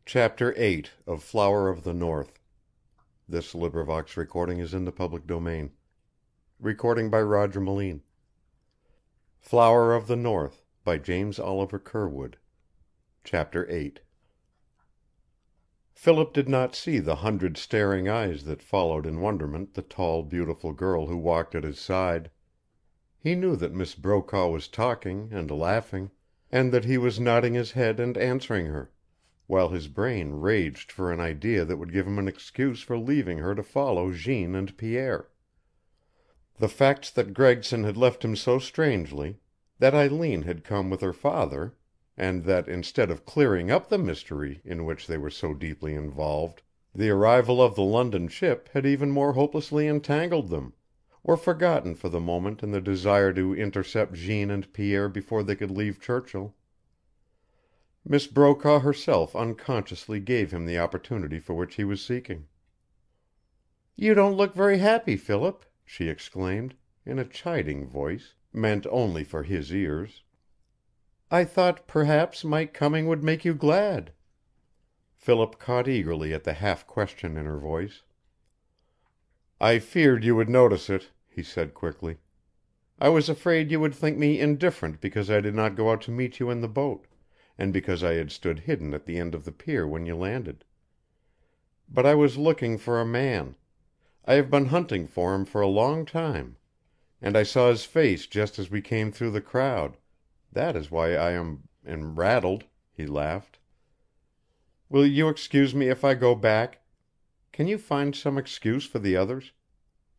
Chapter 8 of Flower of the North. This recording is in the public domain. Recording by Roger Moline. Flower of the North by James Oliver Curwood. Chapter 8. Philip did not see the 100 staring eyes that followed in wonderment the tall, beautiful girl who walked at his side. He knew that Miss Brokaw was talking and laughing, and that he was nodding his head and answering her, while his brain raged for an idea that would give him an excuse for leaving her to follow Jeanne and Pierre. The facts that Gregson had left him so strangely, that Eileen had come with her father, and that, instead of clearing up the mystery in which they were so deeply involved, the arrival of the London ship had even more hopelessly entangled them, were forgotten for the moment in the desire to intercept Jeanne and Pierre before they could leave Churchill. Miss Brokaw herself unconsciously gave him the opportunity for which he was seeking. "You don't look very happy, Philip," she exclaimed, in a chiding voice, meant only for his ears. "I thought perhaps my coming would make you glad." Philip caught eagerly at the half question in her voice. "I feared you would notice it," he said quickly. "I was afraid you would think me indifferent because I did not go out to meet you in the boat, and because I had stood hidden at the end of the pier when you landed. But I was looking for a man. I have been hunting for him for a long time, and I saw his face just as we came through the crowd. That is why I am rattled," he laughed. "Will you excuse me if I go back? Can you find some excuse for the others?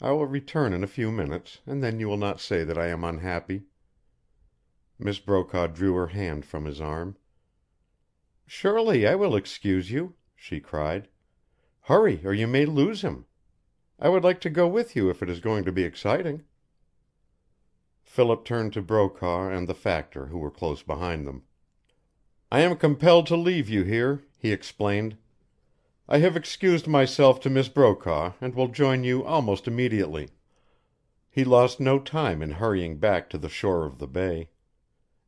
I will return in a few minutes, and then you will not say that I am unhappy." Miss Brokaw drew her hand from his arm. "Surely I will excuse you," she cried. "Hurry, or you may lose him. I would like to go with you if it is going to be exciting." Philip turned to Brokaw and the factor, who were close behind them. "I am compelled to leave you here," he explained. "I have excused myself to Miss Brokaw, and will join you almost immediately." He lost no time in hurrying back to the shore of the bay.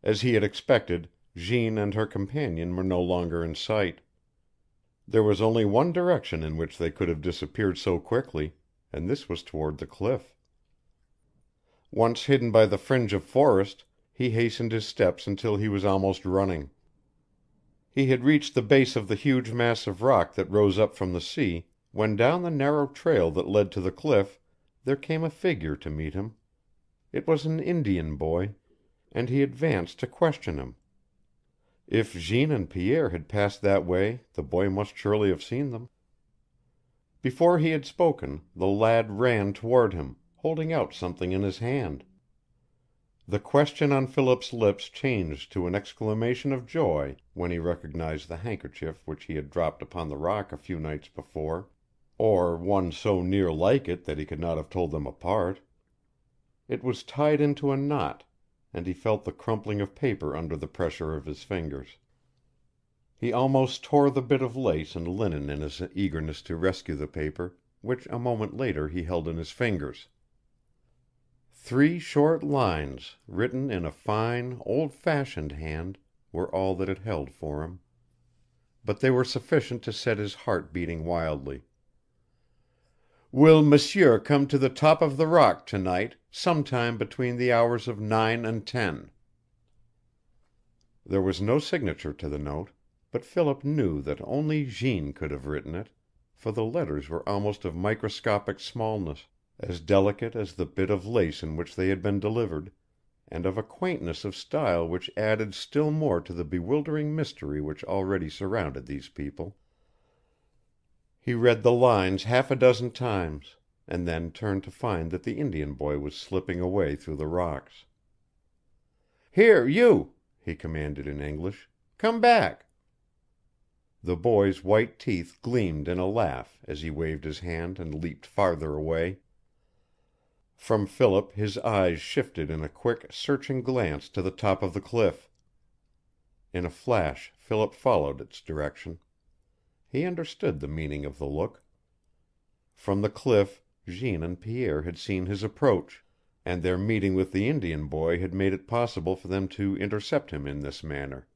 As he had expected, Jeanne and her companion were no longer in sight. There was only one direction in which they could have disappeared so quickly, and this was toward the cliff. Once hidden by the fringe of forest, he hastened his steps until he was almost running. He had reached the base of the huge mass of rock that rose up from the sea, when down the narrow trail that led to the cliff there came a figure to meet him. It was an Indian boy, and he advanced to question him. If Jeanne and Pierre had passed that way the boy must surely have seen them. Before he had spoken the lad ran toward him, holding out something in his hand. The question on Philip's lips changed to an exclamation of joy when he recognized the handkerchief which he had dropped upon the rock a few nights before, or one so near like it that he could not have told them apart. It was tied into a knot, and he felt the crumpling of paper under the pressure of his fingers. He almost tore the bit of lace and linen in his eagerness to rescue the paper, which a moment later he held in his fingers. 3 short lines, written in a fine, old-fashioned hand, were all that it held for him. But they were sufficient to set his heart beating wildly. "Will Monsieur come to the top of the rock tonight, sometime between the hours of 9 and 10?" There was no signature to the note, but Philip knew that only Jeanne could have written it, for the letters were almost of microscopic smallness, as delicate as the bit of lace in which they had been delivered, and of a quaintness of style which added still more to the bewildering mystery which already surrounded these people. He read the lines half a dozen times, and then turned to find that the Indian boy was slipping away through the rocks. "Here, you!" he commanded in English. "Come back!" The boy's white teeth gleamed in a laugh as he waved his hand and leaped farther away. From Philip his eyes shifted in a quick, searching glance to the top of the cliff. In a flash Philip followed its direction. He understood the meaning of the look. From the cliff Jeanne and Pierre had seen his approach, and their meeting with the Indian boy had made it possible for them to intercept him in this manner.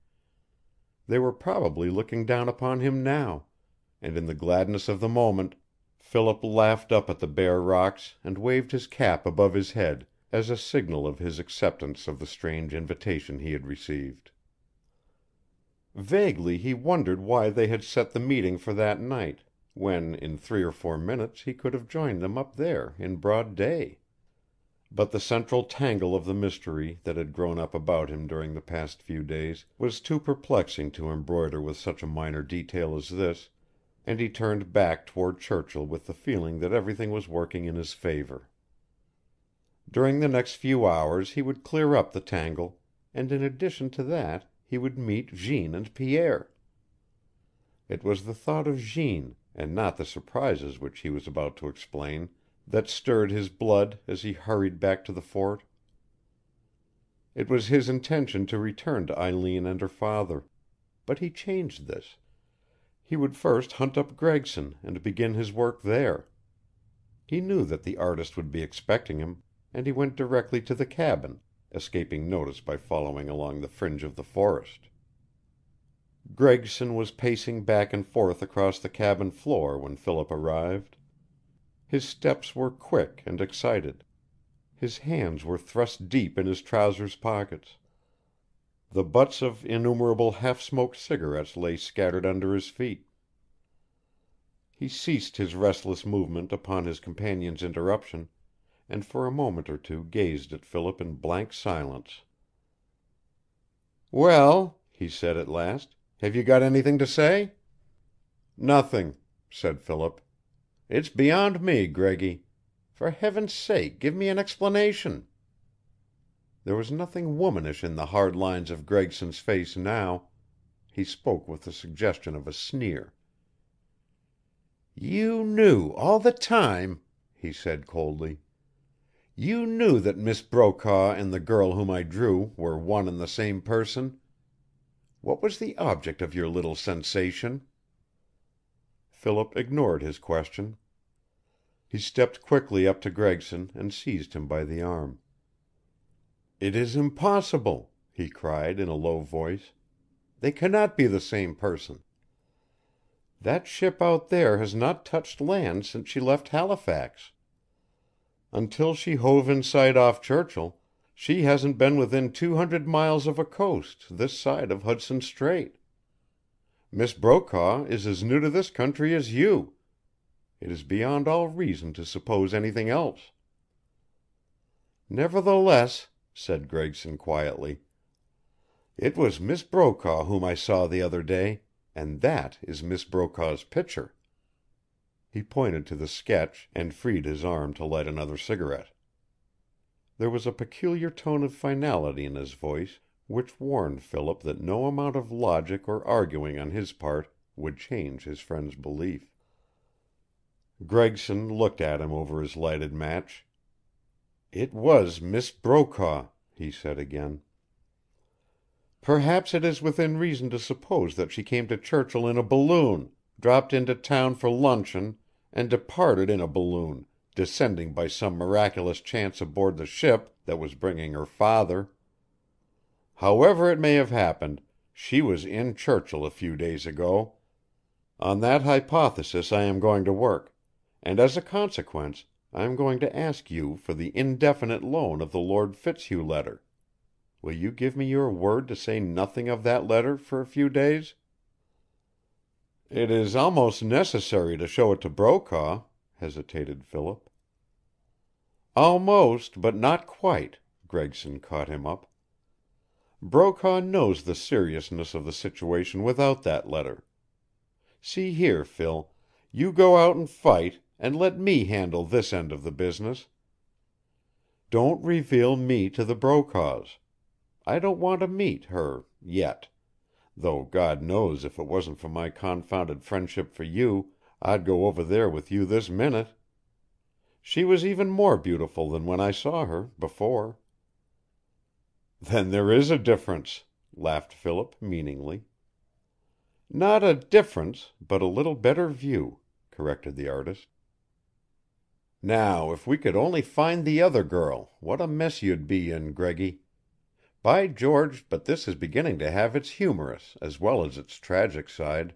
They were probably looking down upon him now, and in the gladness of the moment Philip laughed up at the bare rocks and waved his cap above his head as a signal of his acceptance of the strange invitation he had received. Vaguely he wondered why they had set the meeting for that night, when in 3 or 4 minutes he could have joined them up there in broad day. But the central tangle of the mystery that had grown up about him during the past few days was too perplexing to embroider with such a minor detail as this, and he turned back toward Churchill with the feeling that everything was working in his favor. During the next few hours he would clear up the tangle, and in addition to that he would meet Jeanne and Pierre. It was the thought of Jeanne, and not the surprises which he was about to explain, that stirred his blood as he hurried back to the fort. It was his intention to return to Eileen and her father, but he changed this. He would first hunt up Gregson and begin his work there. He knew that the artist would be expecting him, and he went directly to the cabin, escaping notice by following along the fringe of the forest. Gregson was pacing back and forth across the cabin floor when Philip arrived. His steps were quick and excited. His hands were thrust deep in his trousers pockets. The butts of innumerable half-smoked cigarettes lay scattered under his feet. He ceased his restless movement upon his companion's interruption, and for a moment or two gazed at Philip in blank silence. "Well," he said at last, "have you got anything to say?" "Nothing," said Philip. "It's beyond me, Greggy. For heaven's sake, give me an explanation." There was nothing womanish in the hard lines of Gregson's face now. He spoke with the suggestion of a sneer. "You knew all the time," he said coldly. "You knew that Miss Brokaw and the girl whom I drew were one and the same person. What was the object of your little sensation?" Philip ignored his question. He stepped quickly up to Gregson and seized him by the arm. "It is impossible," he cried in a low voice. "They cannot be the same person. That ship out there has not touched land since she left Halifax. Until she hove in sight off Churchill, she hasn't been within 200 miles of a coast this side of Hudson Strait. Miss Brokaw is as new to this country as you. It is beyond all reason to suppose anything else." "Nevertheless," said Gregson quietly, "it was Miss Brokaw whom I saw the other day, and that is Miss Brokaw's picture." He pointed to the sketch and freed his arm to light another cigarette. There was a peculiar tone of finality in his voice which warned Philip that no amount of logic or arguing on his part would change his friend's belief. Gregson looked at him over his lighted match. "It was Miss Brokaw," he said again. "Perhaps it is within reason to suppose that she came to Churchill in a balloon, dropped into town for luncheon, and departed in a balloon, descending by some miraculous chance aboard the ship that was bringing her father. However it may have happened, she was in Churchill a few days ago. On that hypothesis I am going to work, and as a consequence I am going to ask you for the indefinite loan of the Lord Fitzhugh letter. Will you give me your word to say nothing of that letter for a few days?" "It is almost necessary to show it to Brokaw," hesitated Philip. "Almost, but not quite," Gregson caught him up. "Brokaw knows the seriousness of the situation without that letter. See here, Phil, you go out and fight, and let me handle this end of the business. Don't reveal me to the Brokaws. I don't want to meet her yet, though God knows if it wasn't for my confounded friendship for you, I'd go over there with you this minute. She was even more beautiful than when I saw her before." "Then there is a difference," laughed Philip meaningly. "Not a difference, but a little better view," corrected the artist. "Now if we could only find the other girl, what a mess you'd be in, Greggy. By George, but this is beginning to have its humorous as well as its tragic side.